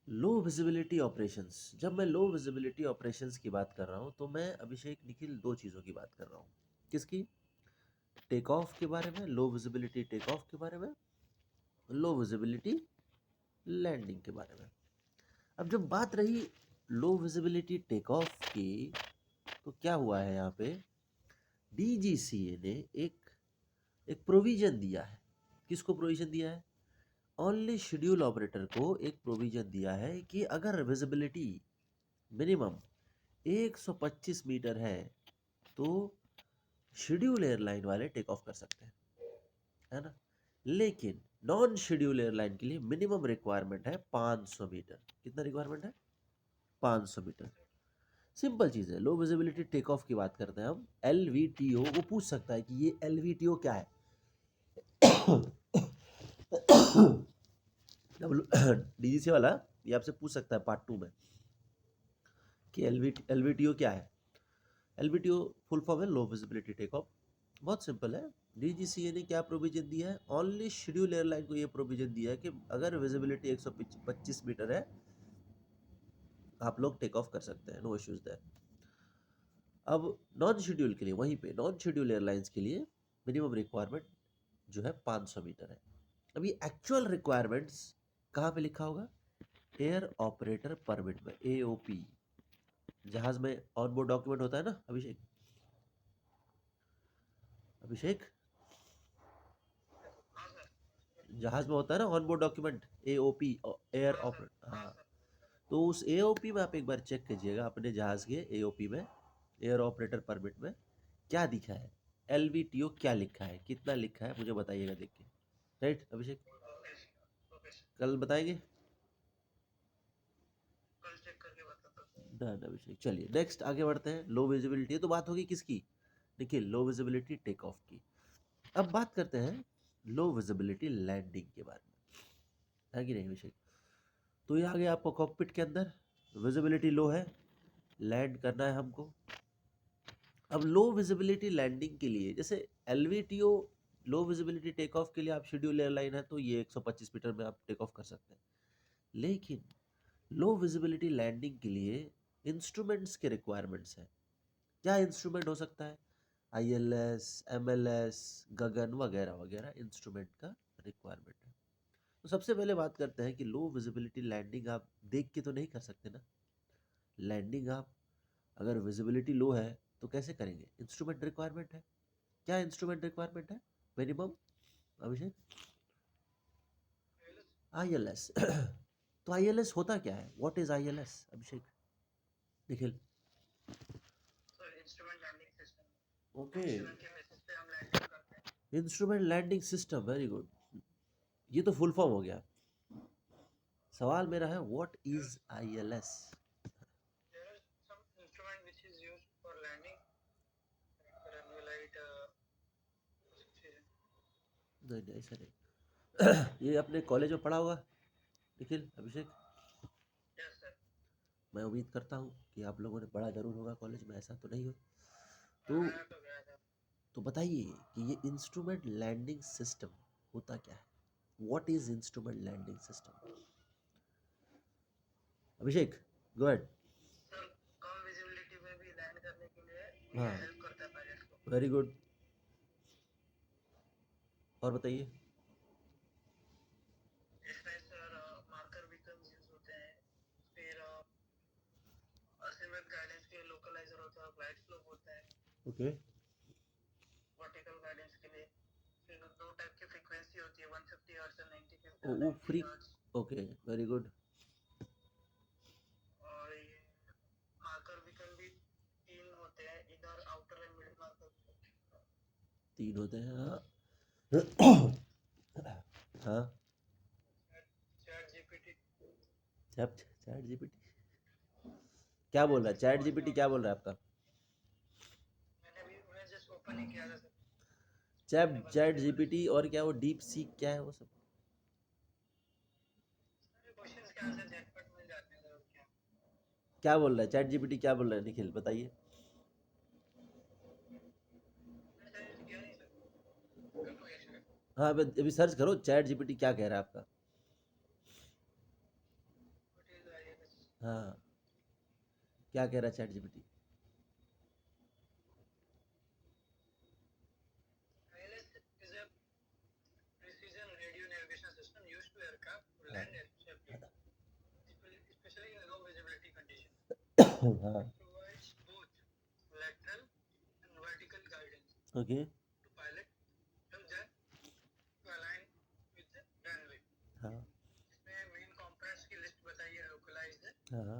लो visibility operations. जब मैं लो visibility operations की बात कर रहा हूँ तो मैं अभिषेक निखिल दो चीज़ों की बात कर रहा हूँ। किसकी? टेक ऑफ के बारे में, लो विजिबिलिटी टेक ऑफ के बारे में, लो विजिबिलिटी लैंडिंग के बारे में। अब जब बात रही लो विजिबिलिटी टेक ऑफ की, तो क्या हुआ है यहाँ पे, डीजीसीए ने एक प्रोविजन दिया है। किसको प्रोविजन दिया है? ओनली शेड्यूल ऑपरेटर को एक प्रोविजन दिया है कि अगर विजिबिलिटी मिनिमम 125 मीटर है तो शेड्यूल एयरलाइन वाले टेक ऑफ कर सकते हैं, है ना। लेकिन नॉन शेड्यूल एयरलाइन के लिए मिनिमम रिक्वायरमेंट है 500 मीटर। कितना रिक्वायरमेंट है? 500 मीटर। सिंपल चीज़ है। लो विजिबिलिटी टेक ऑफ की बात करते हैं हम। एलवीटीओ वो पूछ सकता है कि ये एलवीटीओ क्या है। डीजीसी वाला ये आपसे पूछ सकता है पार्ट 2 में कि एलवीटीओ क्या है। एलवीटीओ फुल फॉर्म है लो विजिबिलिटी टेक ऑफ। बहुत सिंपल है। डीजीसीए ने क्या प्रोविजन दिया है? ओनली शेड्यूल एयरलाइन को ये प्रोविजन दिया है कि अगर विजिबिलिटी 125 मीटर है आप लोग टेक ऑफ कर सकते हैं, नो इश्यूज देयर। अब नॉन शेड्यूल के लिए, वहीं पे नॉन शेड्यूल एयरलाइंस के लिए मिनिमम रिक्वायरमेंट जो है 500 मीटर है। अब ये एक्चुअल रिक्वायरमेंट्स कहाँ पे लिखा होगा? एयर ऑपरेटर परमिट में, एओपी। जहाज में ऑन बोर्ड डॉक्यूमेंट होता है ना अभिषेक। अभिषेक, जहाज में होता है ना on board document, AOP, air operator. हाँ, तो उस एओपी में आप एक बार चेक कीजिएगा अपने जहाज के एओपी में, एयर ऑपरेटर परमिट में क्या दिखा है, एलवीटीओ क्या लिखा है, कितना लिखा है, मुझे बताइएगा देख के। राइट अभिषेक? कल बताएंगे। डन अभिषेक। चलिए नेक्स्ट आगे बढ़ते हैं। लो विजिबिलिटी, तो बात होगी किसकी? देखिए लो विजिबिलिटी टेक ऑफ की। अब बात करते हैं लो विजिबिलिटी लैंडिंग के बारे में, है कि नहीं अभिषेक? तो ये आ गया आपको कॉकपिट के अंदर, विजिबिलिटी लो है, लैंड करना है हमको। अब लो विजिबिलिटी लैंडिंग के लिए, जैसे एलवीटीओ लो विजिबिलिटी टेक ऑफ के लिए आप शेड्यूल एयरलाइन है तो ये 125 मीटर में आप टेक ऑफ कर सकते हैं। लेकिन लो विजिबिलिटी लैंडिंग के लिए इंस्ट्रूमेंट्स के रिक्वायरमेंट्स हैं। क्या इंस्ट्रूमेंट हो सकता है? आईएलएस, एमएलएस, गगन वगैरह वगैरह इंस्ट्रूमेंट का रिक्वायरमेंट है। तो सबसे पहले बात करते हैं कि लो विजिबिलिटी लैंडिंग आप देख के तो नहीं कर सकते ना। लैंडिंग आप अगर विजिबिलिटी लो है तो कैसे करेंगे? इंस्ट्रूमेंट रिक्वायरमेंट है। क्या इंस्ट्रूमेंट रिक्वायरमेंट है मिनिमम अभिषेक? आईएलएस। तो आईएलएस होता क्या है? What is ILS Abhishek? Nikhil? Okay, instrument landing system, very good. ये तो फुल फॉर्म हो गया। सवाल मेरा है व्हाट इज आईएलएस? नहीं नहीं ऐसा नहीं। ये अपने कॉलेज में पढ़ा होगा निखिल, अभिषेक? मैं उम्मीद करता हूँ कि आप लोगों ने पढ़ा जरूर होगा कॉलेज में, ऐसा तो नहीं हो। तो बताइए कि ये इंस्ट्रूमेंट लैंडिंग सिस्टम होता क्या है? What is instrument landing system? Abhishek go ahead. हाँ, वेरी गुड। और बताइए। ओके। वो फ्री। Okay, very good. तीन होते हैं, हाँ। हाँ, चैट जीपीटी क्या बोल रहा है? चैट जीपीटी क्या बोल रहा है आपका? चैट जीपीटी और क्या वो डीप सीक क्या है वो सब? क्या बोल रहा है चैट जीपीटी? क्या बोल रहा है निखिल, बताइए। हाँ, अभी सर्च करो चैट जीपीटी क्या कह रहा है आपका। हाँ, क्या कह रहा है चैट जीपीटी? हाँ, ओके, हाँ, हाँ,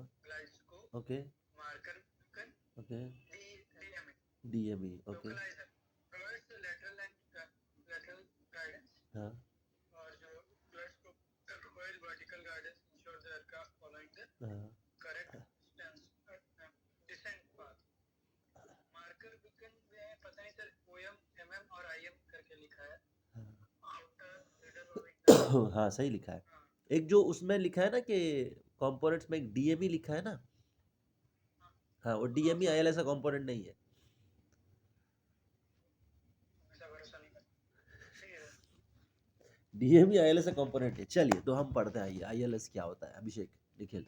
ओके, ओके, डीएमई, ओके, हाँ, हाँ, हाँ, हाँ, सही लिखा है। एक जो उसमें लिखा है ना कि कंपोनेंट्स में एक डीएमई लिखा है ना, हाँ, वो डीएमई आईएलएस का कंपोनेंट नहीं है। डीएमई आईएलएस का कंपोनेंट है। चलिए तो हम पढ़ते हैं, आइए आईएलएस क्या होता है। Abhishek, Nikhil,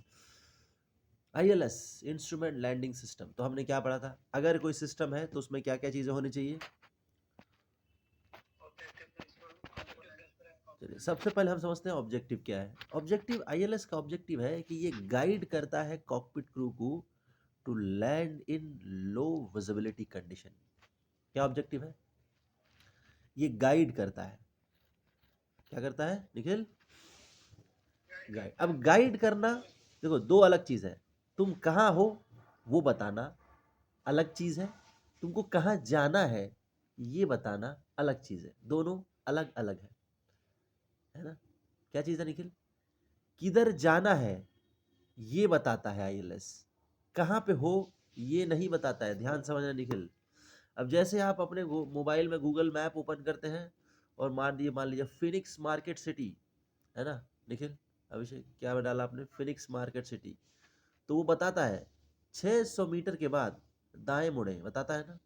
ILS instrument landing system, तो हमने क्या पढ़ा था? अगर कोई सिस्टम है तो उसमें क्या क्या चीजें होनी चाहिए? चलिए सबसे पहले हम समझते हैं ऑब्जेक्टिव क्या है। ऑब्जेक्टिव, आईएलएस का ऑब्जेक्टिव है कि ये गाइड करता है कॉकपिट क्रू को to land in low visibility condition. क्या ऑब्जेक्टिव है? ये गाइड करता है। क्या करता है निखिल? गाइड। अब गाइड करना, देखो दो अलग चीज है। तुम कहाँ हो वो बताना अलग चीज है, तुमको कहाँ जाना है ये बताना अलग चीज है। दोनों अलग अलग है ना? क्या चीज है निखिल? किधर जाना है ये बताता है आईएलएस, कहाँ पे हो ये नहीं बताता है। ध्यान समझना निखिल। अब जैसे आप अपने मोबाइल में गूगल मैप ओपन करते हैं और मान लीजिए फिनिक्स मार्केट सिटी, है ना निखिल? अभिषेक, क्या डाला आपने? फिनिक्स मार्केट सिटी, तो वो बताता है 600 मीटर के बाद दाएं मुड़े, बताता है ना?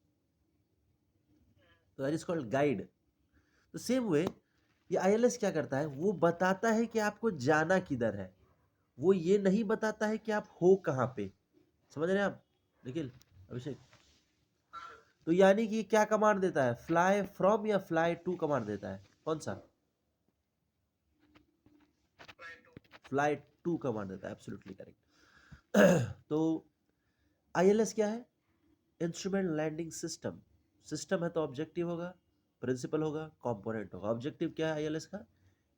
तो दैट इज कॉल्ड गाइड। तो सेम वे ये आईएलएस क्या करता है, वो बताता है कि आपको जाना किधर है, वो ये नहीं बताता है कि आप हो कहाँ पे। समझ रहे हैं आप निखिल, अभिषेक? तो यानी कि क्या कमांड देता है? फ्लाई फ्रॉम या फ्लाई टू कमांड देता है। कौन सा? फ्लाई टू कमांड देता है, एब्सोल्युटली करेक्ट। तो आईएलएस क्या है? Instrument landing system. सिस्टम है तो ऑब्जेक्टिव होगा, प्रिंसिपल होगा, कंपोनेंट होगा। ऑब्जेक्टिव क्या है आईएलएस का?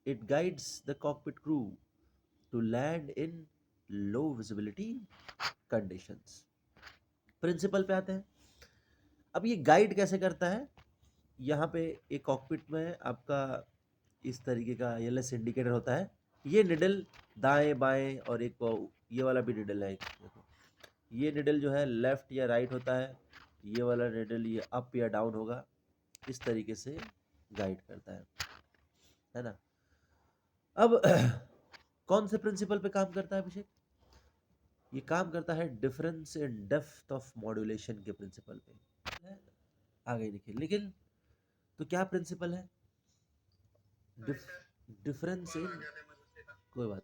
It guides the cockpit crew to land in low visibility conditions. Principle पे आते हैं। अब ये गाइड कैसे करता है? यहाँ पे एक कॉकपिट में आपका इस तरीके का आईएलएस इंडिकेटर होता है। ये निडल दाएं बाएं, और एक ये वाला भी निडल है, देखो ये निडल जो है लेफ्ट या राइट होता है, ये वाला निडल ये अप या डाउन होगा। इस तरीके से गाइड करता है ना? अब कौन से प्रिंसिपल पे काम करता है अभिषेक? ये काम करता है difference in depth of modulation के प्रिंसिपल पे। आगे लिखिए निखिल, तो क्या प्रिंसिपल है? डिफरेंस इन, कोई बात,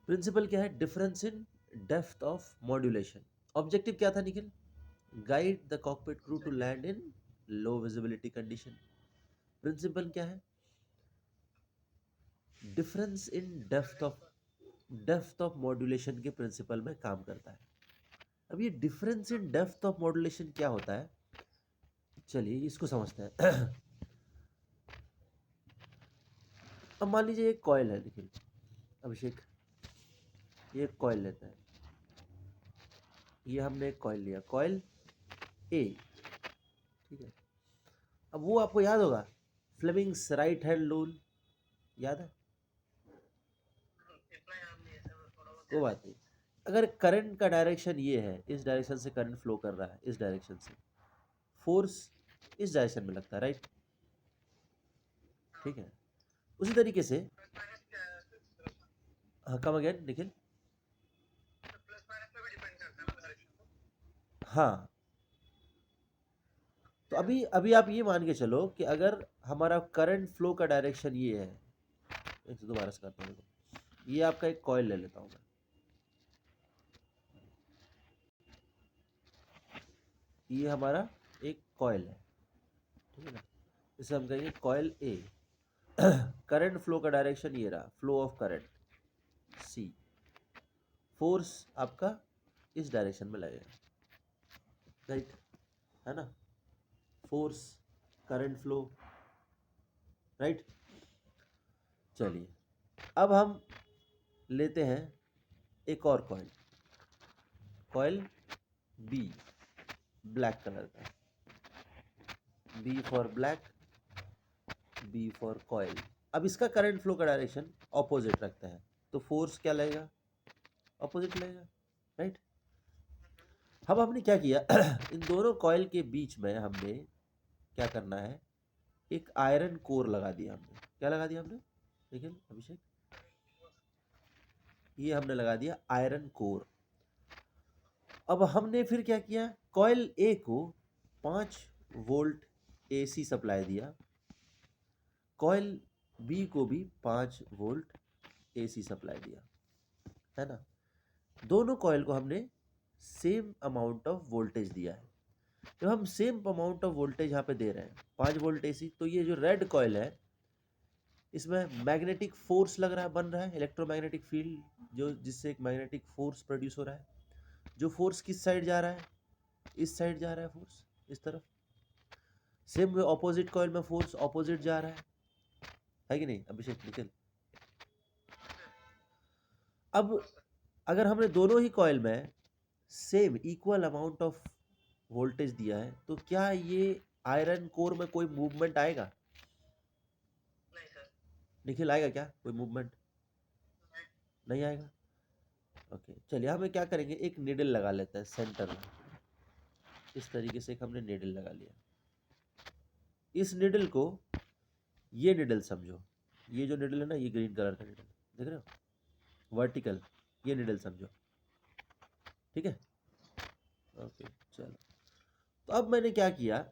प्रिंसिपल क्या है? Difference in depth of modulation. Objective क्या था Nikhil? Guide the cockpit crew to land in low visibility condition. Principle क्या है? Difference in depth of modulation के प्रिंसिपल में काम करता है। अब ये difference in depth of modulation क्या होता है, चलिए इसको समझते हैं। अब मान लीजिए एक कॉइल है निखिल, अभिषेक, ये एक कॉइल लेते हैं। ये हमने एक कॉइल लिया, कॉइल ए, ठीक है। अब वो आपको याद होगा, फ्लेमिंग्स राइट हैंड रूल, याद है? कोई बात नहीं। अगर करंट का डायरेक्शन ये है, इस डायरेक्शन से करंट फ्लो कर रहा है, इस डायरेक्शन से, फोर्स इस डायरेक्शन में लगता है, राइट? ठीक है। उसी तरीके से, हाँ कम अगेन निखिल। हाँ, तो अभी अभी आप ये मान के चलो कि अगर हमारा करंट फ्लो का डायरेक्शन ये है, एक दोबारा से करता हूँ, ये आपका एक कॉइल ले लेता हूँ मैं, ये हमारा एक कॉइल है, ठीक है ना, इसे हम कहेंगे कॉइल ए। करंट फ्लो का डायरेक्शन ये रहा, flow of current C, force आपका इस डायरेक्शन में लगेगा, राइट, है ना, फोर्स, करंट फ्लो, राइट। चलिए अब हम लेते हैं एक और coil, coil B, black colour का, B for black, B for coil. अब इसका करंट फ्लो का डायरेक्शन ऑपोजिट रखता है, तो फोर्स क्या लगेगा, ऑपोजिट लगेगा, राइट। अब हमने क्या किया, इन दोनों कॉइल के बीच में हमने क्या करना है, एक आयरन कोर लगा दिया हमने। क्या लगा दिया हमने, देखिए अभिषेक, ये हमने लगा दिया आयरन कोर। अब हमने फिर क्या किया, कॉइल ए को 5 वोल्ट एसी सप्लाई दिया, कॉइल बी को भी 5 वोल्ट एसी सप्लाई दिया, है ना। दोनों कॉइल को हमने सेम अमाउंट ऑफ वोल्टेज दिया है। जब हम सेम अमाउंट ऑफ वोल्टेज यहाँ पे दे रहे हैं 5 वोल्ट एसी, तो ये जो रेड कॉइल है इसमें मैग्नेटिक फोर्स लग रहा है, बन रहा है इलेक्ट्रोमैग्नेटिक फील्ड, जो जिससे एक मैग्नेटिक फोर्स प्रोड्यूस हो रहा है। जो फोर्स किस साइड जा रहा है, इस साइड जा रहा है फोर्स, इस तरफ। सेम वे ऑपोजिट कॉइल में फोर्स ऑपोजिट जा रहा है कि नहीं अभिषेक, निकल। अब अगर हमने दोनों ही कॉइल में same equal amount of voltage दिया है, तो क्या ये आयरन कोर में कोई मूवमेंट आएगा, निखिल, आएगा क्या कोई मूवमेंट, नहीं आएगा। ओके, चलिए हम क्या करेंगे, एक निडल लगा लेते हैं सेंटर में, इस तरीके से एक हमने निडल लगा लिया। इस निडल को, ये निडल समझो, ये जो निडल है ना, ये ग्रीन कलर का निडल देख रहे हो, वर्टिकल, ये निडल समझो, ठीक है। ओके चलो, तो अब मैंने क्या किया,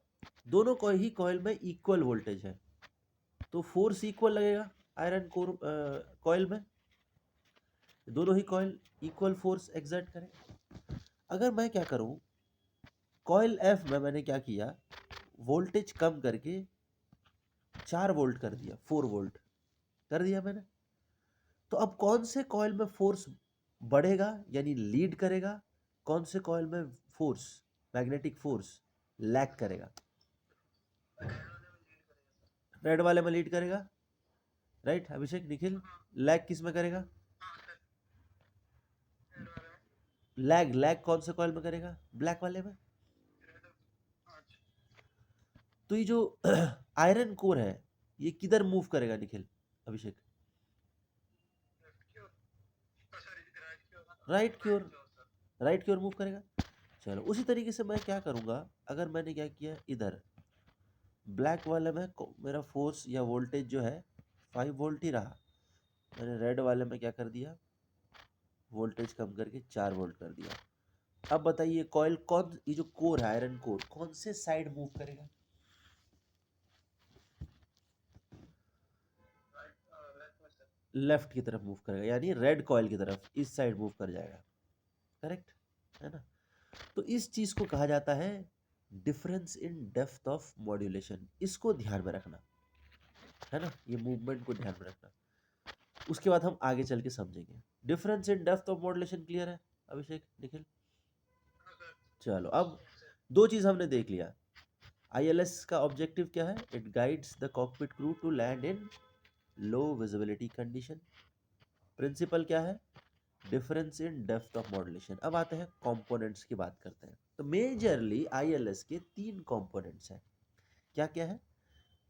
दोनों ही कॉइल में इक्वल वोल्टेज है, तो फोर्स इक्वल लगेगा आयरन कोर कॉइल में, दोनों ही कॉइल इक्वल फोर्स एक्सर्ट करें। अगर मैं क्या करूं, कॉइल एफ में मैंने क्या किया, वोल्टेज कम करके 4 वोल्ट कर दिया, 4 वोल्ट कर दिया मैंने, तो अब कौन से कॉइल में फोर्स बढ़ेगा यानी लीड करेगा, कौन से कॉइल में फोर्स, मैग्नेटिक फोर्स लैग करेगा, रेड वाले में लीड करेगा, राइट अभिषेक, निखिल, लैग किस में करेगा, लैग, लैग कौन से कॉइल में करेगा, ब्लैक वाले में। तो ये जो आयरन कोर है ये किधर मूव करेगा निखिल, अभिषेक, राइट की ओर, राइट की ओर मूव करेगा। चलो उसी तरीके से मैं क्या करूंगा, अगर मैंने क्या किया, इधर ब्लैक वाले में मेरा फोर्स या वोल्टेज जो है 5 वोल्ट ही रहा, मैंने रेड वाले में क्या कर दिया, वोल्टेज कम करके 4 वोल्ट कर दिया। अब बताइए कॉइल कौन, ये जो कोर है आयरन कोर, कौन से साइड मूव करेगा, लेफ्ट की तरफ मूव करेगा, यानी रेड कॉइल की तरफ, इस साइड मूव कर जाएगा, करेक्ट है ना। तो इस चीज को कहा जाता है difference in depth of modulation, इसको ध्यान में रखना, है ना, ये मूवमेंट को ध्यान में रखना। उसके बाद हम आगे चल के समझेंगे। Difference in depth of modulation clear है अभिषेक, निखिल। चलो अब 2 चीज हमने देख लिया, आईएलएस का ऑब्जेक्टिव क्या है, it guides the cockpit crew to land in low visibility condition. Principle क्या है, difference in depth of modulation. अब आते हैं कंपोनेंट्स की बात करते हैं। तो मेजरली आईएलएस के 3 कंपोनेंट्स हैं, क्या क्या है,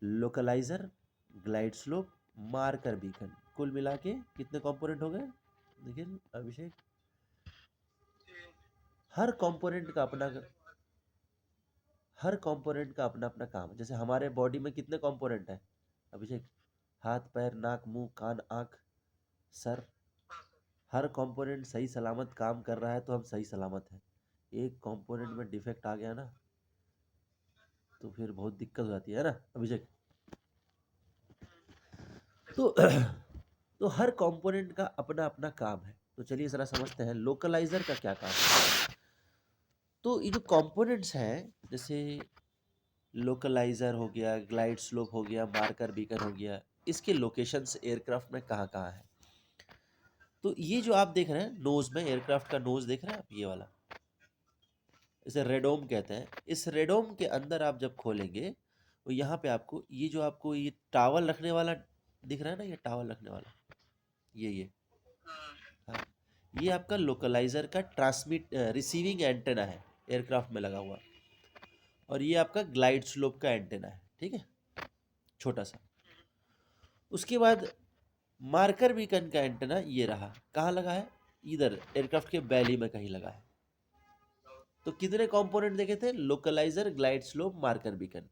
लोकलाइजर, ग्लाइड स्लोप, मार्कर बीकन। कुल मिला के कितने कंपोनेंट हो गए देखिए अभिषेक, हर कंपोनेंट का अपना, हर कंपोनेंट का अपना अपना काम है। जैसे हमारे बॉडी में कितने कंपोनेंट हैं अभिषेक, हाथ पैर नाक मुंह कान आँख सर, हर कंपोनेंट सही सलामत काम कर रहा है तो हम सही सलामत हैं। एक कंपोनेंट में डिफेक्ट आ गया ना तो फिर बहुत दिक्कत हो जाती है ना अभिषेक। तो तो हर कंपोनेंट का अपना अपना काम है। तो चलिए जरा समझते हैं लोकलाइजर का क्या काम है। तो ये जो कंपोनेंट्स हैं, जैसे लोकलाइजर हो गया, ग्लाइड स्लोप हो गया, मार्कर बीकन हो गया, इसके लोकेशंस एयरक्राफ्ट में कहाँ कहाँ है। तो ये जो आप देख रहे हैं नोज में, एयरक्राफ्ट का नोज देख रहे हैं आप, ये वाला, इसे रेडोम कहते हैं। इस रेडोम के अंदर आप जब खोलेंगे तो यहाँ पे आपको ये जो आपको ये टावल रखने वाला दिख रहा है ना, ये टावल रखने वाला, ये हाँ, ये आपका लोकलाइजर का ट्रांसमिट रिसीविंग एंटेना है, एयरक्राफ्ट में लगा हुआ। और ये आपका ग्लाइड स्लोप का एंटेना है, ठीक है, छोटा सा। उसके बाद मार्कर बीकन का एंटेना ये रहा, कहाँ लगा है, इधर एयरक्राफ्ट के बैली में कहीं लगा है। तो कितने कंपोनेंट देखे थे, लोकलाइजर, ग्लाइड स्लोप, मार्कर बीकन।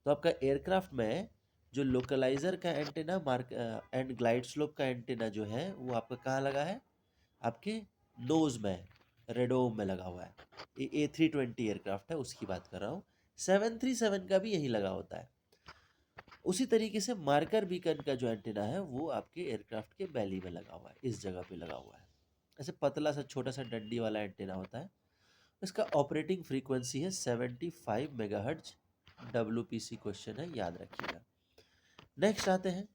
तो आपका एयरक्राफ्ट में जो लोकलाइजर का antenna, mark and glide slope का एंटेना जो है वो आपका कहाँ लगा है, आपके नोज में, रेडोम में लगा हुआ है। ये A320 एयरक्राफ्ट है, उसकी बात कर रहा हूँ। 737 का भी यही लगा होता है। उसी तरीके से मार्कर बीकन का जो एंटेना है वो आपके एयरक्राफ्ट के बैली में लगा हुआ है, इस जगह पे लगा हुआ है। ऐसे पतला सा छोटा सा डंडी वाला एंटेना होता है। इसका ऑपरेटिंग फ्रीक्वेंसी है 75 मेगाहर्ट्ज। WPC क्वेश्चन है, याद रखिएगा। नेक्स्ट आते हैं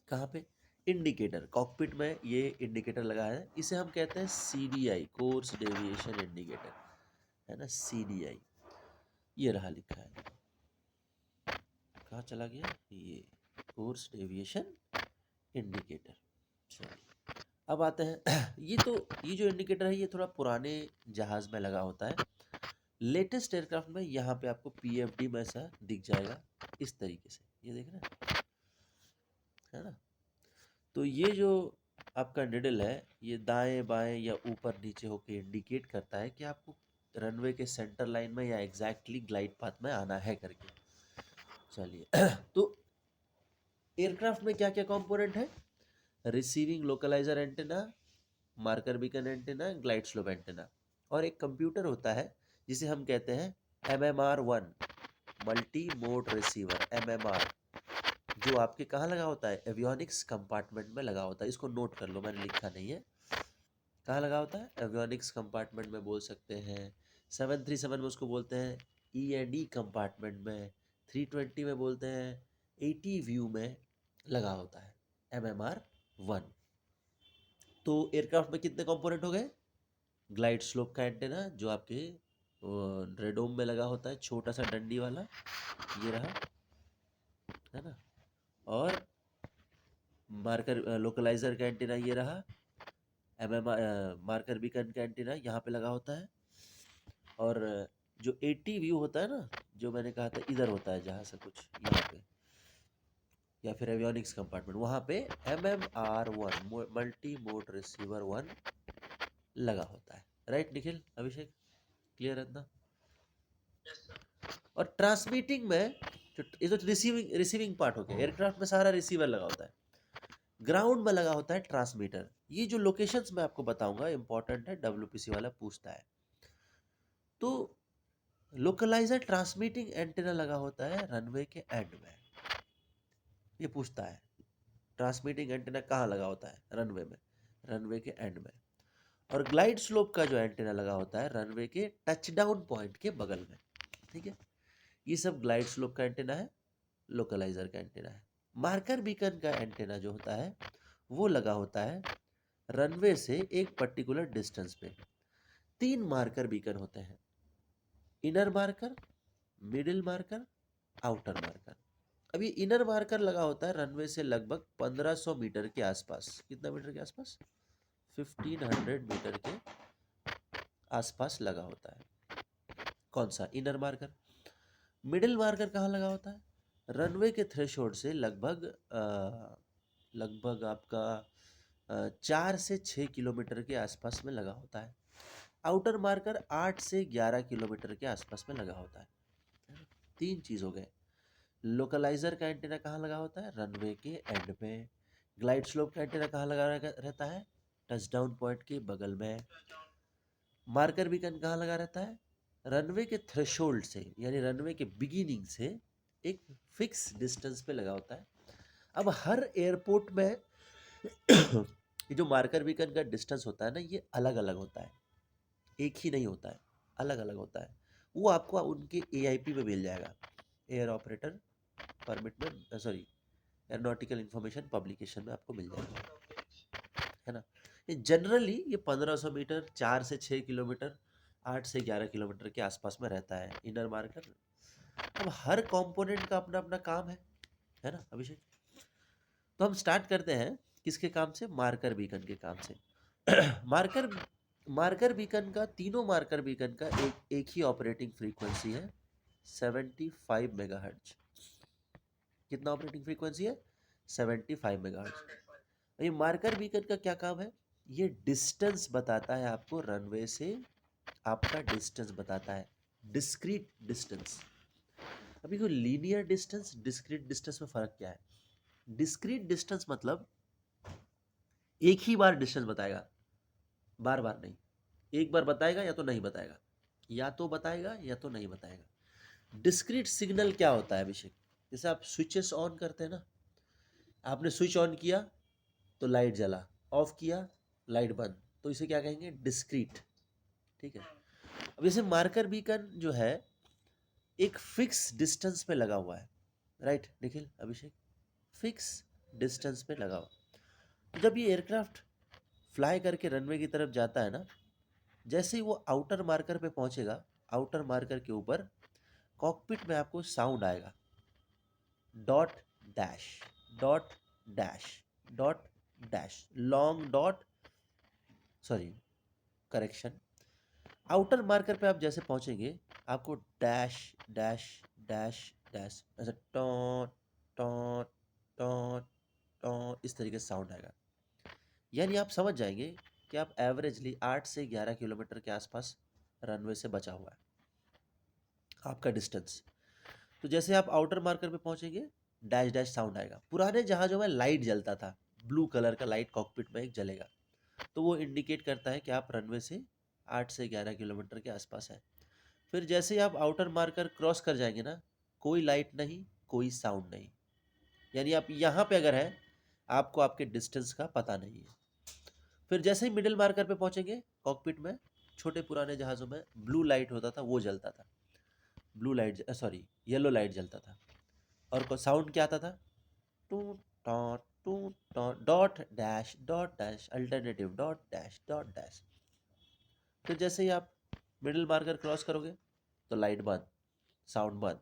कहाँ पे, इंडिकेटर। कॉकपिट में ये इंडिकेटर लगा है, इसे हम कहते हैं CDI, कोर्स डेविएशन इंडिकेटर, है ना, CDI। ये रहा लिखा है, कहाँ चला गया ये, कोर्स डेविएशन इंडिकेटर। चलिए अब आते हैं ये जो इंडिकेटर है ये थोड़ा पुराने जहाज में लगा होता है। लेटेस्ट एयरक्राफ्ट में यहाँ पे आपको PFD में ऐसा दिख जाएगा, इस तरीके से, ये देख रहे हैं, है ना। तो ये जो आपका निडल है ये दाएं बाएं या ऊपर नीचे होकर इंडिकेट करता है कि आपको रनवे के सेंटर लाइन में या एग्जैक्टली ग्लाइड पाथ में आना है करके। चलिए तो एयरक्राफ्ट में क्या क्या कंपोनेंट है, receiving localiser antenna, marker beacon antenna, glide slope antenna, और एक कंप्यूटर होता है जिसे हम कहते हैं MMR1, multi mode receiver, MMR, जो आपके कहाँ लगा होता है, एवियोनिक्स कंपार्टमेंट में लगा होता है। इसको नोट कर लो, मैंने लिखा नहीं है, कहाँ लगा होता है, एवियोनिक्स कंपार्टमेंट में बोल सकते हैं। 737 में उसको बोलते हैं E&E कंपार्टमेंट में। 320 में बोलते हैं AT व्यू में लगा होता है MMR1। तो एयरक्राफ्ट में कितने कंपोनेंट हो गए, ग्लाइड स्लोप का एंटेना जो आपके रेडोम में लगा होता है, छोटा सा डंडी वाला, ये रहा, है ना। और मार्कर लोकलाइजर का एंटेना ये रहा, मार्कर बीकन का एंटेना यहाँ पे लगा होता है। और जो AT व्यू होता है ना, जो मैंने कहा था इधर होता है जहाँ से कुछ यहाँ पे, या फिर एवियोनिक्स कंपार्टमेंट, वहाँ पे MMR1, मल्टी मोड रिसीवर 1 लगा होता है। राइट निखिल, अभिषेक, क्लियर है इतना। और ट्रांसमिटिंग में ये तो रिसीविंग पार्ट हो गया, एयरक्राफ्ट में सारा रिसीवर लगा होता है। ग्राउंड में लगा होता है ट्रांसमीटर। ये जो लोकेशंस मैं आपको बताऊंगा इंपॉर्टेंट है, WPC वाला पूछता है। तो लोकलाइजर ट्रांसमिटिंग एंटेना लगा होता है रनवे के एंड में, ये पूछता है ट्रांसमिटिंग एंटेना कहाँ लगा होता है, रनवे में, रनवे के एंड में। और ग्लाइड स्लोप का जो एंटेना लगा होता है रनवे के टचडाउन पॉइंट के बगल में, ठीक है। ये सब ग्लाइड स्लोप का एंटेना है, लोकलाइजर का एंटेना है। मार्कर बीकन का एंटेना जो होता है वो लगा होता है रनवे से एक पर्टिकुलर डिस्टेंस पे। 3 मार्कर बीकन होते हैं, inner marker, middle marker, outer marker. अब ये इनर मार्कर लगा होता है रनवे से लगभग 1500 मीटर के आसपास। कितना मीटर के आसपास, 1500 मीटर के आसपास लगा होता है, कौन सा, इनर मार्कर। मिडिल मार्कर कहाँ लगा होता है, रनवे के थ्रेशोल्ड से लगभग आपका 4 से 6 किलोमीटर के आसपास में लगा होता है। आउटर मार्कर 8 से 11 किलोमीटर के आसपास में लगा होता है। 3 चीज़ हो गए। लोकलाइजर का एंटेना कहाँ लगा होता है, रनवे के एंड में। ग्लाइड स्लोप का एंटेना कहाँ लगा रहता है, टचडाउन पॉइंट के बगल में। मार्कर बीकन कहाँ लगा रहता है, रनवे के थ्रेशोल्ड से, यानी रनवे के बिगिनिंग से एक फिक्स डिस्टेंस पे लगा होता है। अब हर एयरपोर्ट में ये जो मार्कर बीकन का डिस्टेंस होता है ना, ये अलग अलग होता है, एक ही नहीं होता है, अलग अलग होता है, वो आपको उनके AIP में मिल जाएगा, एयर ऑपरेटर परमिट में, सॉरी एरोनॉटिकल इंफॉर्मेशन पब्लिकेशन में आपको मिल जाएगा, है ना। ये जनरली ये 1500 मीटर, 4 से 6 किलोमीटर, 8 से 11 किलोमीटर के आसपास में रहता है इनर मार्कर। अब हर कंपोनेंट का अपना अपना काम है ना अभिषेक। तो हम स्टार्ट करते हैं किसके काम से, मार्कर बीकन के काम से। मार्कर मार्कर बीकन का, तीनों मार्कर बीकन का एक ही ऑपरेटिंग फ्रीक्वेंसी है, 75 मेगाहर्ट्ज। कितना ऑपरेटिंग फ्रीक्वेंसी है, 75 मेगाहर्ट्ज। ये मार्कर बीकन का क्या काम है, ये डिस्टेंस बताता है आपको, रनवे से आपका डिस्टेंस बताता है, डिस्क्रीट डिस्टेंस। अभी कोई लीनियर डिस्टेंस, डिस्क्रीट डिस्टेंस में फर्क क्या है। डिस्क्रीट डिस्टेंस मतलब एक ही बार डिस्टेंस बताएगा, बार बार नहीं, एक बार बताएगा या तो नहीं बताएगा, या तो बताएगा या तो नहीं बताएगा। डिस्क्रीट सिग्नल क्या होता है अभिषेक, जैसे आप स्विचेस ऑन करते हैं ना, आपने स्विच ऑन किया तो लाइट जला, ऑफ किया लाइट बंद, तो इसे क्या कहेंगे, डिस्क्रीट। ठीक है। अब जैसे मार्कर बीकन जो है एक फिक्स डिस्टेंस पे लगा हुआ है, राइट निखिल अभिषेक, फिक्स डिस्टेंस पे लगा हुआ। जब ये एयरक्राफ्ट फ्लाई करके रनवे की तरफ जाता है ना, जैसे ही वो आउटर मार्कर पे पहुंचेगा, आउटर मार्कर के ऊपर कॉकपिट में आपको साउंड आएगा, dot dash dot dash dot dash, long dot, sorry correction, outer marker पे आप जैसे पहुंचेंगे आपको डैश डैश डैश डैश ऐसा टॉट टॉट टॉट टॉट इस तरीके से साउंड आएगा। यानी आप समझ जाएंगे कि आप एवरेजली 8 से 11 किलोमीटर के आसपास रनवे से बचा हुआ है आपका डिस्टेंस। तो जैसे आप आउटर मार्कर पे पहुंचेंगे, डैश डैश साउंड आएगा। पुराने जहाज़ों में लाइट जलता था, ब्लू कलर का लाइट कॉकपिट में एक जलेगा, तो वो इंडिकेट करता है कि आप रनवे से 8 से 11 किलोमीटर के आसपास है। फिर जैसे ही आप आउटर मार्कर क्रॉस कर जाएंगे ना, कोई लाइट नहीं, कोई साउंड नहीं, यानी आप यहाँ पे अगर है, आपको आपके डिस्टेंस का पता नहीं है। फिर जैसे ही मिडिल मार्कर पे पहुंचेंगे, कॉकपिट में छोटे पुराने जहाज़ों में ब्लू लाइट होता था, वो जलता था, blue light, sorry yellow light जलता था, और साउंड क्या आता था, टू टू dot dash alternative dot dash. फिर जैसे ही आप मिडिल मार्कर क्रॉस करोगे तो लाइट बंद, साउंड बंद।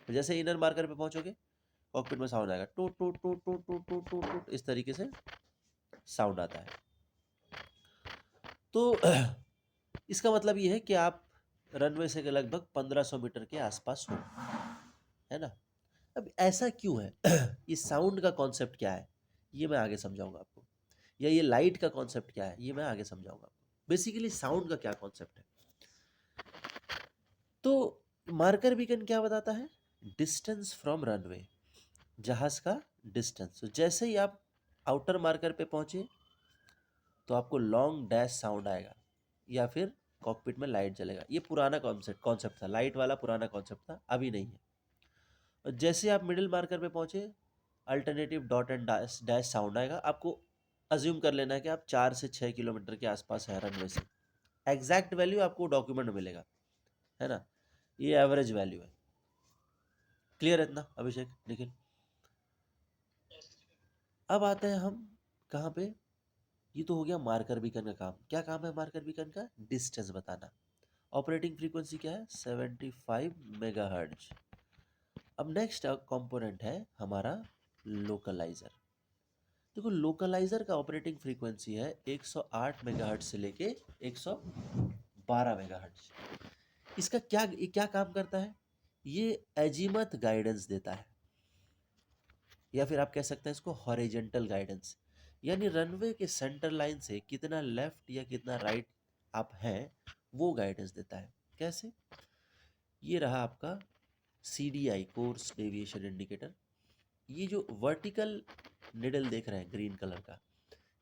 फिर जैसे इनर मार्कर पे पहुंचोगे, कॉकपिट में साउंड आएगा, टू टू टू टू टू टू टू टू, इस तरीके से साउंड आता है। तो इसका मतलब ये है कि आप रनवे से लगभग 1500 मीटर के आसपास हो, है ना। अब ऐसा क्यों है ये साउंड का कॉन्सेप्ट क्या है, ये मैं आगे समझाऊंगा आपको, या ये लाइट का कॉन्सेप्ट क्या है, ये मैं आगे समझाऊंगा आपको। बेसिकली साउंड का क्या कॉन्सेप्ट है, तो मार्कर बीकन क्या बताता है, डिस्टेंस फ्रॉम रनवे, जहाज का डिस्टेंस। तो जैसे ही आप आउटर मार्कर पे पहुंचे तो आपको लॉन्ग डैश साउंड आएगा, या फिर कॉकपिट में लाइट जलेगा। ये पुराना कॉन्सेप्ट था, लाइट वाला पुराना कॉन्सेप्ट था, अभी नहीं है। और जैसे आप मिडिल मार्कर पे पहुंचे, alternative dot and dash dash sound आएगा। आपको अज्यूम कर लेना है कि आप 4 से 6 किलोमीटर के आसपास है रनवे से। एग्जैक्ट वैल्यू आपको डॉक्यूमेंट में मिलेगा, है ना, ये एवरेज वैल्यू है। क्लियर है इतना अभिषेक निखिल। अब आते हैं हम कहाँ पे, ये तो हो गया मार्कर बीकन का काम। क्या काम है मार्कर बीकन का, डिस्टेंस बताना। ऑपरेटिंग फ्रीक्वेंसी क्या है, 75 मेगाहर्ट्ज। अब नेक्स्ट कंपोनेंट है हमारा लोकलाइजर। देखो लोकलाइजर का ऑपरेटिंग फ्रीक्वेंसी है 108 मेगाहर्ट्ज से लेके 112 मेगाहर्ट्ज। इसका क्या काम करता है, ये अजीमथ गाइडेंस देता है, या फिर आप कह सकते हैं इसको हॉरिजॉन्टल गाइडेंस। यानी रनवे के सेंटर लाइन से कितना लेफ्ट या कितना राइट आप हैं, वो गाइडेंस देता है। कैसे, ये रहा आपका CDI, कोर्स डेविएशन इंडिकेटर। ये जो वर्टिकल निडल देख रहे हैं ग्रीन कलर का,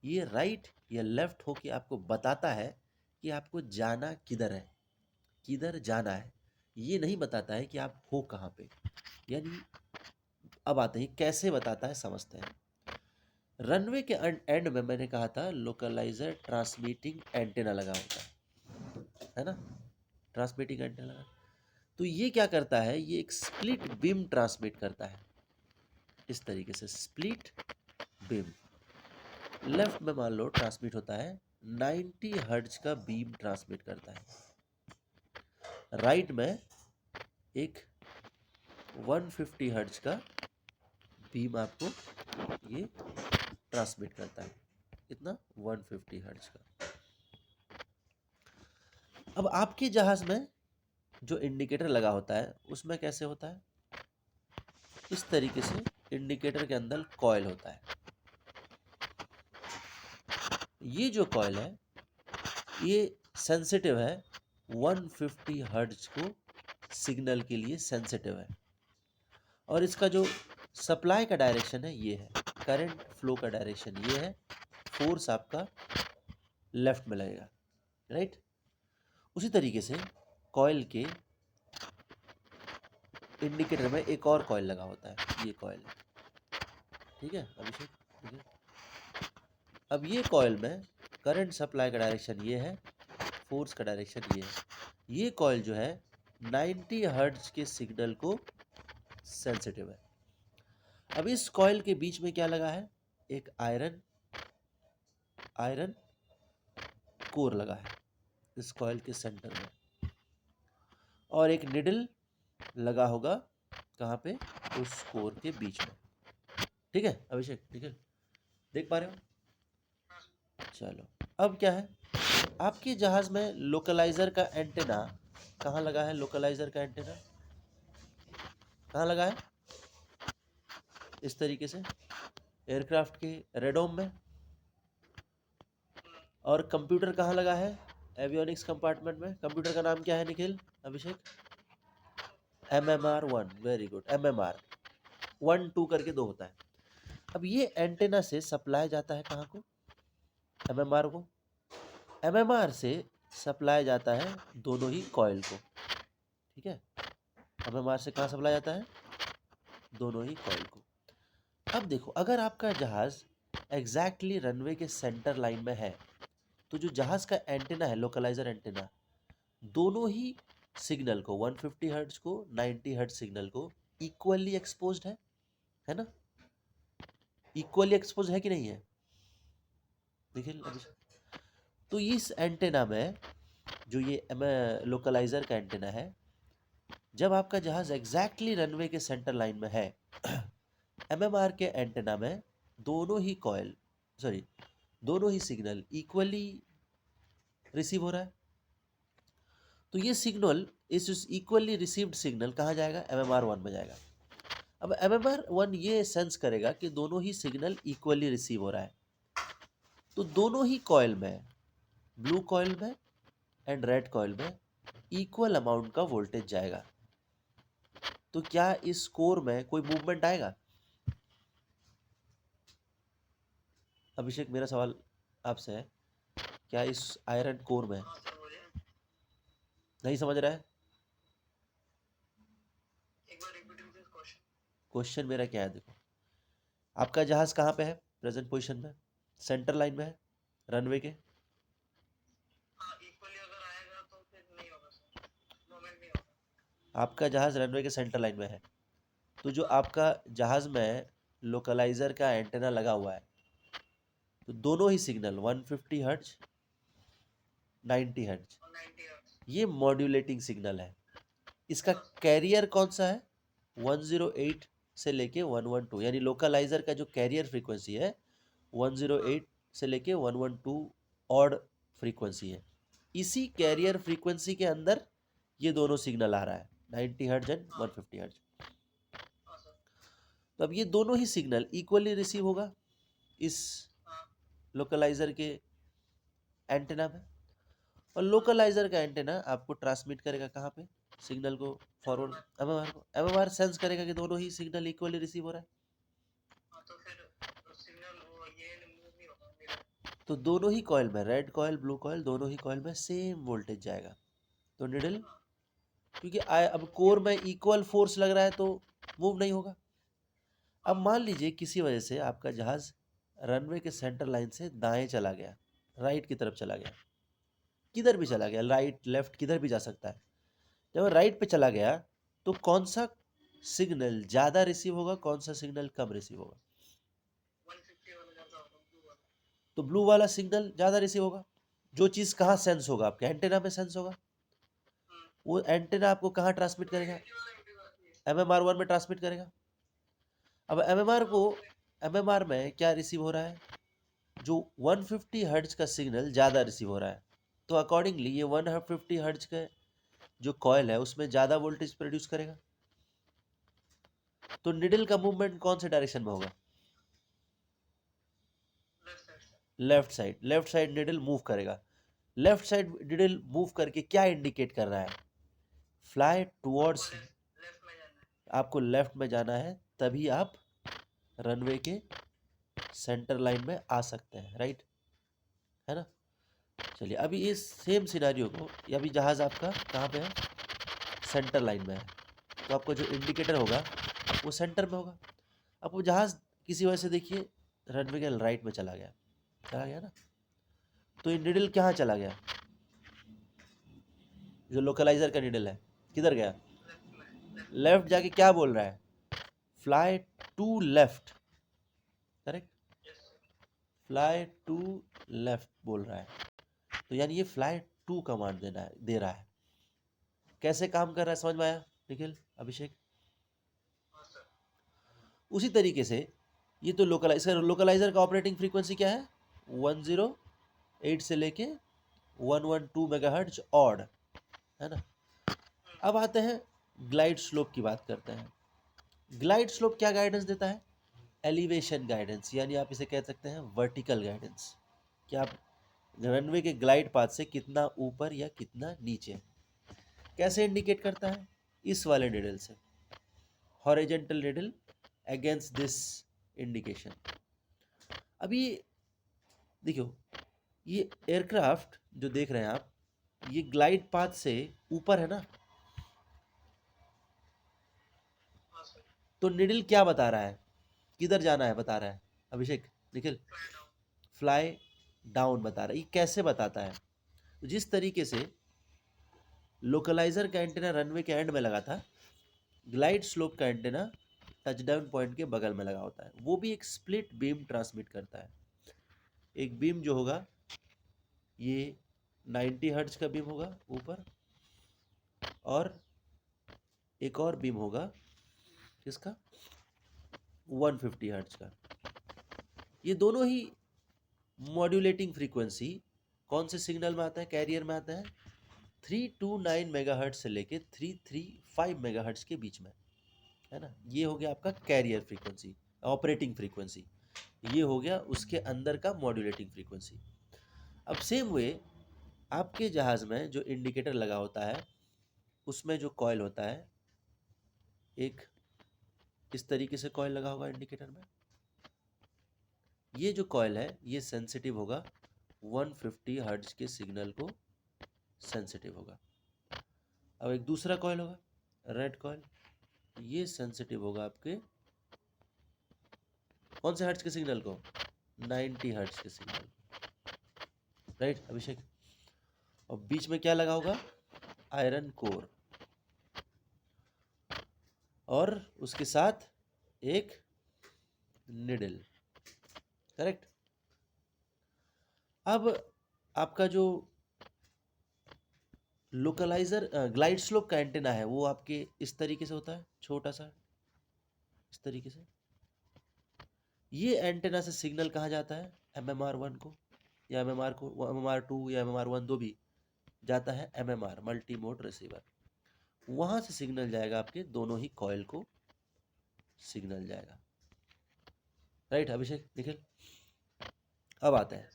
ये राइट या लेफ्ट होके आपको बताता है कि आपको जाना किधर है, किधर जाना है। ये नहीं बताता है कि आप हो कहाँ पे। यानी अब आते हैं कैसे बताता है, समझते हैं। रनवे के एंड में मैंने कहा था लोकलाइजर ट्रांसमिटिंग एंटेना लगा होता है ना। ट्रांसमिटिंग एंटेना लगा। तो ये क्या करता है, ये एक स्प्लिट बीम ट्रांसमिट करता है इस तरीके से, स्प्लिट बीम। लेफ्ट में मान लो ट्रांसमिट होता है 90 हर्ट्ज का बीम ट्रांसमिट करता है, राइट में एक 150 हर्ट्ज का बीम आपको ये ट्रांसमिट करता है, कितना 150 हर्ट्ज का। अब आपके जहाज में जो इंडिकेटर लगा होता है उसमें कैसे होता है, इस तरीके से इंडिकेटर के अंदर कॉइल होता है। ये जो कॉइल है ये सेंसिटिव है 150 हर्ट्ज को सिग्नल के लिए सेंसिटिव है, और इसका जो सप्लाई का डायरेक्शन है ये है, करंट फ्लो का डायरेक्शन ये है, फोर्स आपका लेफ्ट में लगेगा, राइट। उसी तरीके से कॉइल के इंडिकेटर में एक और कॉइल लगा होता है, ये कॉइल है, ठीक है अभिषेक, ठीक है। अब ये कॉइल में करंट सप्लाई का डायरेक्शन ये है, फोर्स का डायरेक्शन ये है। ये कॉइल जो है 90 हर्ट्ज के सिग्नल को सेंसिटिव है। अब इस कॉइल के बीच में क्या लगा है, एक आयरन कोर लगा है इस कॉइल के सेंटर में, और एक निडल लगा होगा कहाँ पे, उस कोर के बीच में, ठीक है अभिषेक, ठीक है, देख पा रहे हो। चलो अब क्या है, आपके जहाज में लोकलाइजर का एंटेना कहाँ लगा है, लोकलाइजर का एंटेना कहाँ लगा है, इस तरीके से एयरक्राफ्ट के रेडोम में। और कंप्यूटर कहाँ लगा है, एवियोनिक्स कंपार्टमेंट में। कंप्यूटर का नाम क्या है निखिल, अभिषेक, MMR1, वेरी गुड, MMR 1 2 करके 2 होता है। अब ये एंटेना से सप्लाई जाता है कहाँ को, MMR को। MMR से सप्लाई जाता है दोनों ही कॉइल को, ठीक है। MMR से कहाँ सप्लाई जाता है, दोनों ही कॉइल को। अब देखो, अगर आपका जहाज एग्जैक्टली रनवे के सेंटर लाइन में है तो जो जहाज का एंटेना है, लोकलाइजर एंटेना, दोनों ही सिग्नल को 150 हर्ट्ज को 90 हर्ट्ज सिग्नल को इक्वली एक्सपोज्ड है ना, इक्वली एक्सपोज है कि नहीं है, देखिए। तो इस एंटेना में जो ये लोकलाइजर का एंटेना है, जब आपका जहाज एग्जैक्टली रनवे के सेंटर लाइन में है MMR के एंटेना में दोनों ही दोनों ही सिग्नल इक्वली रिसीव हो रहा है। तो ये सिग्नल, इस इक्वली रिसीव्ड सिग्नल कहाँ जाएगा, MMR1 में जाएगा। अब MMR1 ये सेंस करेगा कि दोनों ही सिग्नल इक्वली रिसीव हो रहा है, तो दोनों ही कॉइल में, ब्लू कॉइल में एंड रेड कॉइल में इक्वल अमाउंट का वोल्टेज जाएगा। तो क्या इस कोर में कोई मूवमेंट आएगा, अभिषेक मेरा सवाल आपसे है, क्या इस आयरन कोर में, नहीं समझ रहा है, क्वेश्चन मेरा क्या है, देखो आपका जहाज कहाँ पे है प्रेजेंट पोजीशन में, सेंटर लाइन में है रनवे के, आपका जहाज रनवे के सेंटर लाइन में है, तो जो आपका जहाज में लोकलाइजर का एंटेना लगा हुआ है, तो दोनों ही सिग्नल 150 हर्ट्ज 90 हर्ट्ज, ये मॉड्यूलेटिंग सिग्नल है। इसका कैरियर कौन सा है, 108 से लेके 112, यानी लोकलाइजर का जो कैरियर फ्रीक्वेंसी है 108 से लेके 112 ऑड फ्रीक्वेंसी है। इसी कैरियर फ्रीक्वेंसी के अंदर ये दोनों सिग्नल आ रहा है, 90 हर्ट्ज एंड 150 हर्ट्ज। तो अब ये दोनों ही सिग्नल इक्वली रिसीव होगा इस लोकलाइजर के एंटेना में, और लोकलाइजर का एंटेना आपको ट्रांसमिट करेगा कहाँ पे, सिग्नल को फॉरवर्ड MMR को। MMR सेंस करेगा कि दोनों ही सिग्नल इक्वली रिसीव हो रहा है, तो दोनों ही कॉइल में, रेड कॉइल ब्लू कॉइल, दोनों ही कॉइल में सेम वोल्टेज जाएगा। तो निडल, क्योंकि अब कोर में इक्वल फोर्स लग रहा है तो मूव नहीं होगा। अब मान लीजिए किसी वजह से आपका जहाज रनवे के सेंटर लाइन से दाएं चला गया, राइट की तरफ चला गया, किधर भी चला गया, राइट लेफ्ट किधर भी जा सकता है। जब राइट पे चला गया तो कौन सा सिग्नल ज़्यादा रिसीव होगा, कौन सा सिग्नल कम रिसीव होगा? तो ब्लू वाला सिग्नल ज़्यादा रिसीव होगा। जो चीज़ कहाँ सेंस होगा, आपके एंटेना में सेंस होगा। वो एंटेना आपको कहाँ ट्रांसमिट करेगा? MMR1 में ट्रांसमिट करेगा। अब MMR में क्या रिसीव हो रहा है? जो 150 हर्ट्ज का सिग्नल ज़्यादा रिसीव हो रहा है, तो अकॉर्डिंगली ये 150 हर्ट्ज का जो कॉयल है उसमें ज़्यादा वोल्टेज प्रोड्यूस करेगा। तो निडल का मूवमेंट कौन से डायरेक्शन में होगा? लेफ्ट साइड निडल मूव करेगा। लेफ्ट साइड निडल मूव करके क्या इंडिकेट कर रहा है? फ्लाई टुवर्ड्स, आपको लेफ्ट में जाना है, तभी आप रनवे के सेंटर लाइन में आ सकते हैं, राइट, है ना। चलिए अभी इस सेम सिनारियो को, अभी जहाज़ आपका कहाँ पे है? सेंटर लाइन में है, तो आपको जो इंडिकेटर होगा वो सेंटर में होगा। अब वो जहाज़ किसी वजह से देखिए रनवे के राइट में चला गया ना, तो ये निडल कहाँ चला गया? जो लोकलाइजर का निडल है किधर गया? लेफ्ट जाके क्या बोल रहा है? Fly to left, correct, fly to left बोल रहा है। तो यानी ये फ्लाई टू कमांड दे रहा है। कैसे काम कर रहा है समझ में आया निखिल, अभिषेक? उसी तरीके से ये तो लोकलाइजर का ऑपरेटिंग फ्रीक्वेंसी क्या है? 108 से लेके 112 मेगाहर्ट्ज ऑड, है ना। अब आते हैं ग्लाइड स्लोप की बात करते हैं। ग्लाइड स्लोप क्या गाइडेंस देता है? एलिवेशन गाइडेंस, यानी आप इसे कह सकते हैं वर्टिकल गाइडेंस, कि आप रनवे के ग्लाइड पाथ से कितना ऊपर या कितना नीचे। कैसे इंडिकेट करता है? इस वाले निडल से, horizontal needle against this indication. अभी देखियो, ये एयरक्राफ्ट जो देख रहे हैं आप, ये ग्लाइड पाथ से ऊपर है ना, तो निडल क्या बता रहा है, किधर जाना है बता रहा है अभिषेक, निखिल? फ्लाई डाउन बता रहा है। ये कैसे बताता है? जिस तरीके से लोकलाइजर का एंटेना रनवे के एंड में लगा था, ग्लाइड स्लोप का एंटेना टचडाउन पॉइंट के बगल में लगा होता है। वो भी एक स्प्लिट बीम ट्रांसमिट करता है। एक बीम जो होगा ये 90 हर्ट्ज का बीम होगा ऊपर, और एक और बीम होगा किसका? 150 हर्ट्ज का। ये दोनों ही मॉड्यूलेटिंग फ्रीक्वेंसी कौन से सिग्नल में आता है, कैरियर में आता है? 329 मेगाहर्ट्ज से लेके 335 मेगाहर्ट्ज के बीच में, है ना। ये हो गया आपका कैरियर फ्रीक्वेंसी, ऑपरेटिंग फ्रीक्वेंसी। ये हो गया उसके अंदर का मॉड्यूलेटिंग फ्रीक्वेंसी। अब सेम वे आपके जहाज़ में जो इंडिकेटर लगा होता है उसमें जो कॉइल होता है, एक इस तरीके से कॉइल लगा होगा इंडिकेटर में। ये जो कॉइल है ये सेंसिटिव होगा 150 हर्ट्ज के सिग्नल को, सेंसिटिव होगा। अब एक दूसरा कॉइल होगा रेड कॉइल, ये सेंसिटिव होगा आपके कौन से हर्ट्ज के सिग्नल को? 90 हर्ट्ज के सिग्नल, राइट अभिषेक? और बीच में क्या लगा होगा? आयरन कोर, और उसके साथ एक निडल, करेक्ट। अब आपका जो लोकलाइजर ग्लाइड स्लोप का एंटेना है वो आपके इस तरीके से होता है, छोटा सा इस तरीके से। ये एंटेना से सिग्नल कहाँ जाता है? MMR1 को, या MMR2 या MMR1 दो भी जाता है MMR, मल्टी मोड रिसीवर। वहां से सिग्नल जाएगा आपके दोनों ही कॉइल को सिग्नल जाएगा, राइट अभिषेक, निखिल? अब आता है,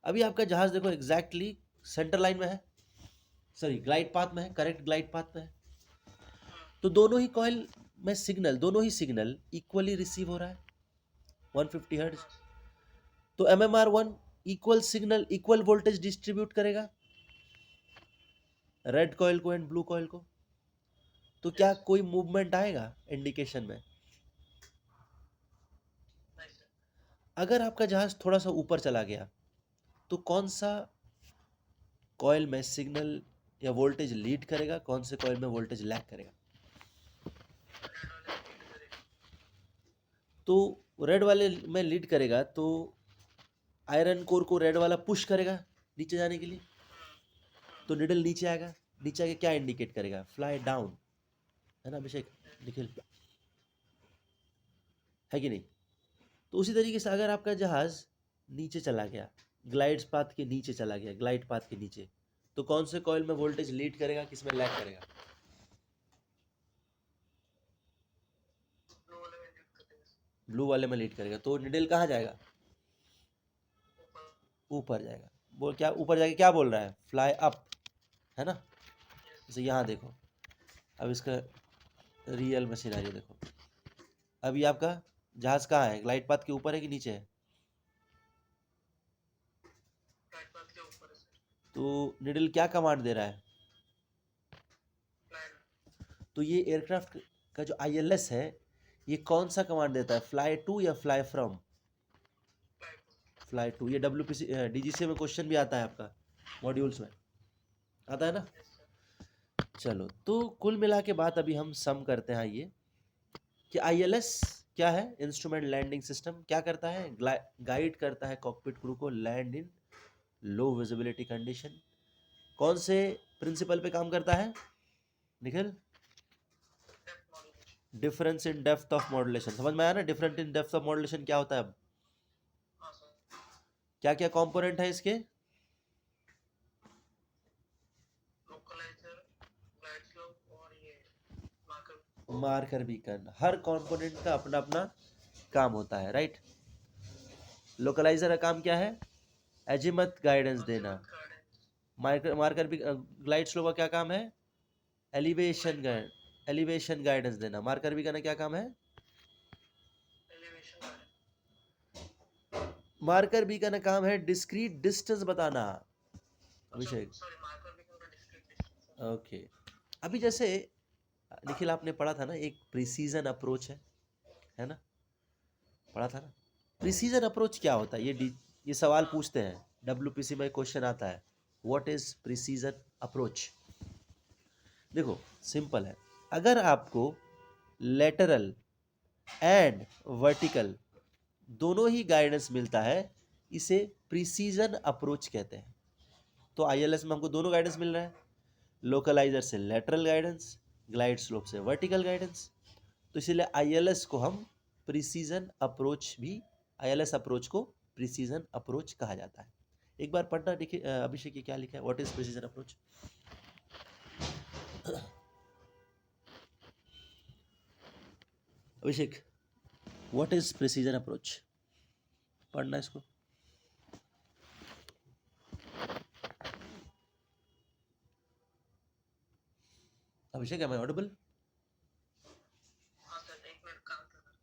अभी आपका जहाज देखो एग्जैक्टली सेंटर लाइन में है, सॉरी ग्लाइड पाथ में है, करेक्ट ग्लाइड पाथ में है। तो दोनों ही कॉइल में सिग्नल, दोनों ही सिग्नल इक्वली रिसीव हो रहा है 150 हर्ट्ज। तो MMR1 equal signal, equal voltage distribute करेगा रेड कॉइल को एंड ब्लू कॉइल को। तो क्या कोई मूवमेंट आएगा इंडिकेशन में? अगर आपका जहाज थोड़ा सा ऊपर चला गया तो कॉइल में सिग्नल या वोल्टेज लीड करेगा, कौन से कॉइल में वोल्टेज लैग करेगा? तो रेड वाले में लीड करेगा तो आयरन कोर को रेड वाला पुश करेगा नीचे जाने के लिए, तो निडल नीचे आएगा, नीचे आके क्या इंडिकेट करेगा? फ्लाई डाउन, है ना अभिषेक, निखिल, है कि नहीं? तो उसी तरीके से अगर आपका जहाज नीचे चला गया, ग्लाइड पाथ के नीचे चला गया, ग्लाइड पाथ के नीचे, तो कौन से कॉइल में वोल्टेज लीड करेगा, किसमें लैग करेगा? ब्लू वाले में लीड करेगा। तो निडल कहाँ जाएगा? ऊपर जाएगा। बोल क्या ऊपर जाके क्या बोल रहा है? फ्लाई अप, है ना? जैसे यहाँ देखो, अब इसका रियल में सिनेरियो देखो, अभी आपका जहाज कहाँ है? ग्लाइड पाथ के ऊपर है कि नीचे है? तो निडल क्या कमांड दे रहा है? तो ये एयरक्राफ्ट का जो ILS है, ये कौन सा कमांड देता है? फ्लाई टू या फ्लाई फ्रॉम? Fly to. ये WPC DGC में क्वेश्चन भी आता है आपका, मॉड्यूल्स में आता है ना। चलो, तो कुल मिला के बात अभी हम सम करते हैं ये कि ILS क्या है? Instrument landing system. क्या करता है? गाइड करता है कॉकपिट क्रू को land in low visibility condition. कौन से प्रिंसिपल पे काम करता है Nikhil? Difference in depth of modulation. समझ में आया ना? Difference in depth of modulation क्या होता है? अब क्या क्या कंपोनेंट है इसके? Marker beacon. हर कंपोनेंट का अपना अपना काम होता है, राइट? लोकलाइजर का काम क्या है? एजिमथ गाइडेंस देना। मार्कर भी ग्लाइड स्लो का क्या काम है? एलिवेशन गाइडेंस देना। मार्कर भी का क्या काम है? मार्कर बी का काम है डिस्क्रीट डिस्टेंस बताना। अभिषेक, ओके। अभी जैसे निखिल आपने पढ़ा था ना, एक प्रिसीजन अप्रोच है ना? पढ़ा था ना? प्रिसीजन अप्रोच क्या होता है? ये सवाल पूछते हैं, WPC में क्वेश्चन आता है, व्हाट इज प्रिसीजन अप्रोच? देखो सिंपल है, अगर आपको लेटरल एंड वर्टिकल दोनों ही गाइडेंस मिलता है, इसे प्रिसीजन अप्रोच कहते हैं। तो ILS में हमको दोनों गाइडेंस मिल रहा है, लोकलाइजर से लेटरल गाइडेंस, ग्लाइड स्लोप से वर्टिकल गाइडेंस। तो इसीलिए ILS को हम प्रिसीजन अप्रोच भी, ILS अप्रोच को प्रिसीजन अप्रोच कहा जाता है। एक बार पढ़ना देखिए अभिषेक, ये क्या लिखा है? What is precision approach? Abhishek, what is precision approach? पढ़ना इसको। अभिषेक, एम आई ऑडिबल?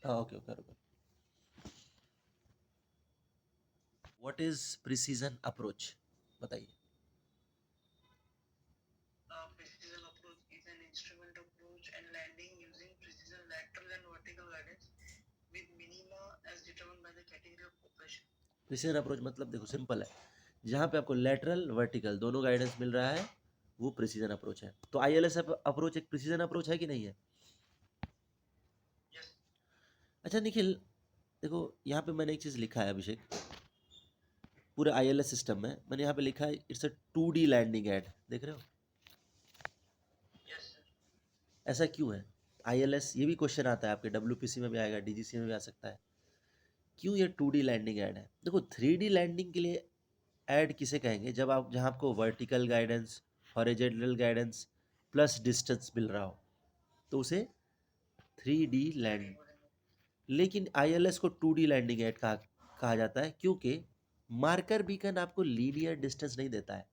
हाँ, okay okay. What is precision approach, बताइए। Precision approach is an instrument approach and landing using precision lateral and vertical guidance with minima as determined by the category of operation. Precision approach मतलब देखो simple है, जहाँ पे आपको lateral vertical दोनों guidance मिल रहा है, वो प्रिसीजन अप्रोच है। तो ILS अप्रोच एक प्रिसीजन अप्रोच है कि नहीं है? Yes. अच्छा निखिल, देखो यहाँ पे मैंने एक चीज़ लिखा है अभिषेक, पूरे ILS सिस्टम में मैंने यहाँ पे लिखा है it's a 2D landing add, देख रहे हो? Yes, sir. ऐसा क्यों है? ILS, ये भी क्वेश्चन आता है आपके, WPC में भी आएगा, DGC में भी आ सकता है, क्यों ये 2D लैंडिंग एड है? देखो 3D लैंडिंग के लिए ऐड किसे कहेंगे? जब आप, जहाँ आपको vertical guidance, horizontal guidance plus distance मिल रहा हो, तो उसे 3D लैंड। लेकिन ILS को 2D लैंडिंग एड कहा जाता है, क्योंकि मार्कर बीकन आपको लीनियर डिस्टेंस नहीं देता है,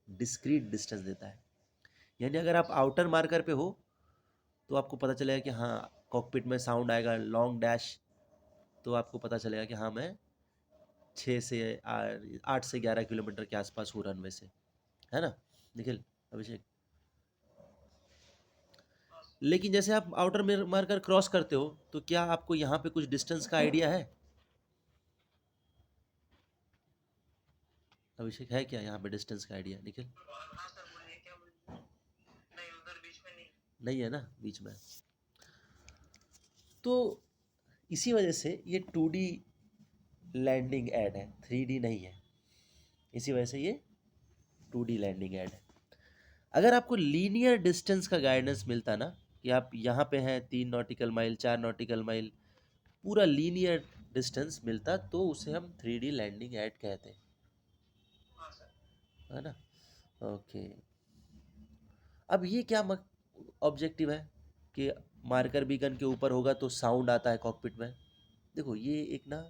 डिस्क्रीट डिस्टेंस देता है। यानी अगर आप आउटर मार्कर पे हो तो आपको पता चलेगा कि हाँ कॉकपिट में साउंड आएगा लॉन्ग डैश, तो आपको पता चलेगा कि हाँ मैं 6 से 8 से 11 किलोमीटर के आसपास हूँ रनवे से, है ना निखिल, अभिषेक? लेकिन जैसे आप आउटर मार्कर क्रॉस करते हो, तो क्या आपको यहाँ पे कुछ डिस्टेंस का आइडिया है? अभिषेक है क्या यहाँ पे डिस्टेंस का आइडिया निखिल? हाँ सर बोलिए क्या बोलिए। नहीं उधर बीच में नहीं। नहीं है ना बीच में। तो इसी वजह से ये 2D लैंडिंग ऐड है, 3D नहीं है। इसी वजह से ये 2D लैंडिंग ऐड है। अगर आपको लीनियर डिस्टेंस का गाइडेंस मिलता ना कि आप यहाँ पे हैं 3 नॉटिकल माइल 4 नॉटिकल माइल, पूरा लीनियर डिस्टेंस मिलता तो उसे हम 3D लैंडिंग ऐड कहते हैं, हाँ सर। है ना? ओके। अब ये क्या ऑब्जेक्टिव है कि मार्कर बीकन के ऊपर होगा तो साउंड आता है कॉकपिट में? देखो ये एक ना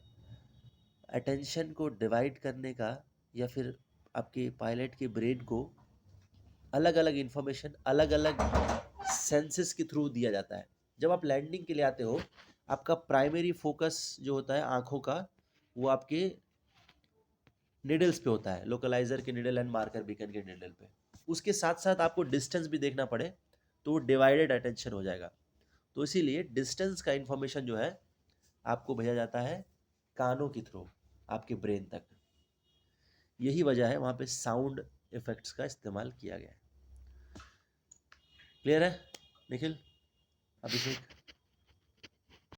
अटेंशन को डिवाइड करने का, या फिर आपके पायलट के ब्रेन को अलग अलग इंफॉर्मेशन अलग अलग सेंसेस के थ्रू दिया जाता है। जब आप लैंडिंग के लिए आते हो, आपका प्राइमरी फोकस जो होता है आँखों का, वो आपके निडल्स पे होता है, लोकलाइजर के निडल एंड मार्कर बीकन के निडल पे। उसके साथ साथ आपको डिस्टेंस भी देखना पड़े तो वो डिवाइडेड अटेंशन हो जाएगा। तो इसीलिए डिस्टेंस का इंफॉर्मेशन जो है आपको भेजा जाता है कानों के थ्रू आपके ब्रेन तक। यही वजह है वहाँ पे साउंड इफेक्ट्स का इस्तेमाल किया गया है। क्लियर है निखिल, अभिषेक?